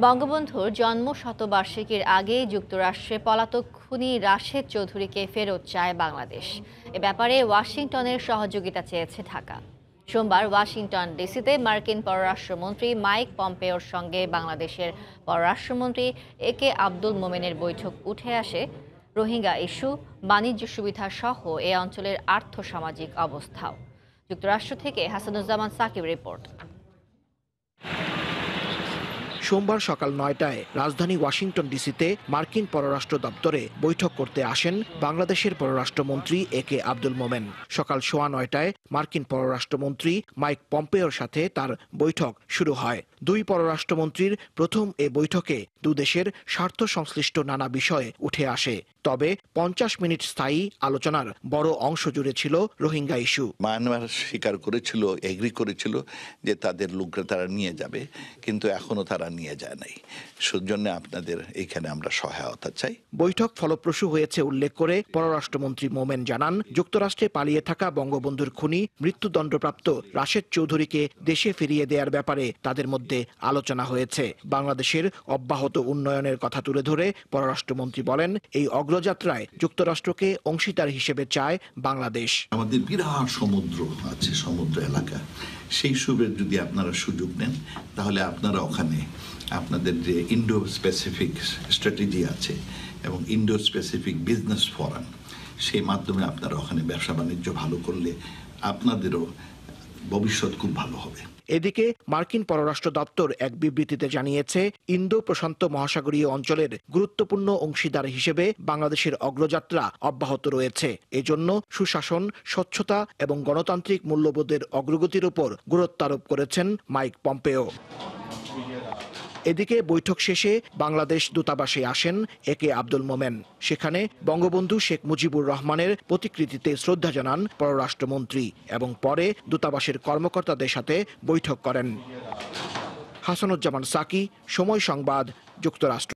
বঙ্গবন্ধুর জন্ম শতবার্ষিকীর আগেই যুক্তরাষ্ট্রে পলাতক খুনি রাশেদ চৌধুরীকে ফেরত চায় বাংলাদেশ। এ ব্যাপারে ওয়াশিংটনের সহযোগিতা চেয়েছে ঢাকা। সোমবার ওয়াশিংটন ডিসিতে মার্কিন পররাষ্ট্রমন্ত্রী মাইক পম্পেওর সঙ্গে বাংলাদেশের পররাষ্ট্রমন্ত্রী একে আব্দুল মোমেনের বৈঠক উঠে আসে রোহিঙ্গা ইস্যু, বাণিজ্য সুবিধা সহ এ অঞ্চলের আর্থসামাজিক অবস্থাও। যুক্তরাষ্ট্র থেকে হাসানুজ্জামান সাকিব রিপোর্ট। সোমবার সকাল ৯টায় রাজধানী ওয়াশিংটন ডিসিতে মার্কিন পররাষ্ট্র দপ্তরে বৈঠক করতে আসেন বাংলাদেশের পররাষ্ট্রমন্ত্রী একে আব্দুল মোমেন। সকাল ৯:১৫ মার্কিন পররাষ্ট্রমন্ত্রী মাইক পম্পেওর সাথে তার বৈঠক শুরু হয়। দুই পররাষ্ট্রমন্ত্রীর প্রথম এ বৈঠকে দুদেশের স্বার্থ সংশ্লিষ্ট নানা বিষয়ে উঠে আসে। তবে ৫০ মিনিট স্থায়ী আলোচনার বড় অংশ জুড়ে ছিল রোহিঙ্গা ইস্যু। মায়ানমার স্বীকার করেছিল, এগ্রি করেছিল যে তাদের লোকরা তারা নিয়ে যাবে, কিন্তু এখনো তারা নিয়ে যায় নাই। সেজন্য আপনাদের এখানে আমরা সহায়তা চাই। বৈঠক ফলপ্রসূ হয়েছে উল্লেখ করে পররাষ্ট্রমন্ত্রী মোমেন জানান, যুক্তরাষ্ট্রে পালিয়ে থাকা বঙ্গবন্ধুর খুনি মৃত্যুদণ্ডপ্রাপ্ত রাশেদ চৌধুরীকে দেশে ফিরিয়ে দেওয়ার ব্যাপারে তাদের মধ্যে আলোচনা হয়েছে। বাংলাদেশের অব্যাহত উন্নয়নের কথা তুলে ধরে পররাষ্ট্রমন্ত্রী বলেন, এই অগ্রযাত্রায় যুক্তরাষ্ট্রকে অংশীদার হিসেবে চায় বাংলাদেশ। আমাদের বিরাট সমুদ্র আছে, সমুদ্র এলাকা, সেই সুবের যদি আপনারা সুযোগ নেন তাহলে আপনারা ওখানে আপনাদের যে ইন্ডো স্পেসিফিক স্ট্র্যাটেজি আছে এবং ইন্ডো স্পেসিফিক বিজনেস ফোরাম, সেই মাধ্যমে আপনারা ওখানে ব্যবসা বাণিজ্য ভালো করলে আপনাদেরও ভবিষ্যৎ খুব ভালো হবে। এদিকে মার্কিন পররাষ্ট্র দপ্তর এক বিবৃতিতে জানিয়েছে, ইন্দো প্রশান্ত মহাসাগরীয় অঞ্চলের গুরুত্বপূর্ণ অংশীদার হিসেবে বাংলাদেশের অগ্রযাত্রা অব্যাহত রয়েছে। এজন্য সুশাসন, স্বচ্ছতা এবং গণতান্ত্রিক মূল্যবোধের অগ্রগতির উপর গুরুত্ব আরোপ করেছেন মাইক পম্পেও। এদিকে বৈঠক শেষে বাংলাদেশ দূতাবাসে আসেন একে আব্দুল মোমেন। সেখানে বঙ্গবন্ধু শেখ মুজিবুর রহমানের প্রতিকৃতিতে শ্রদ্ধা জানান পররাষ্ট্রমন্ত্রী এবং পরে দূতাবাসের কর্মকর্তাদের সাথে বৈঠক করেন। হাসানুজ্জামান সাকি, সময় সংবাদ, যুক্তরাষ্ট্র।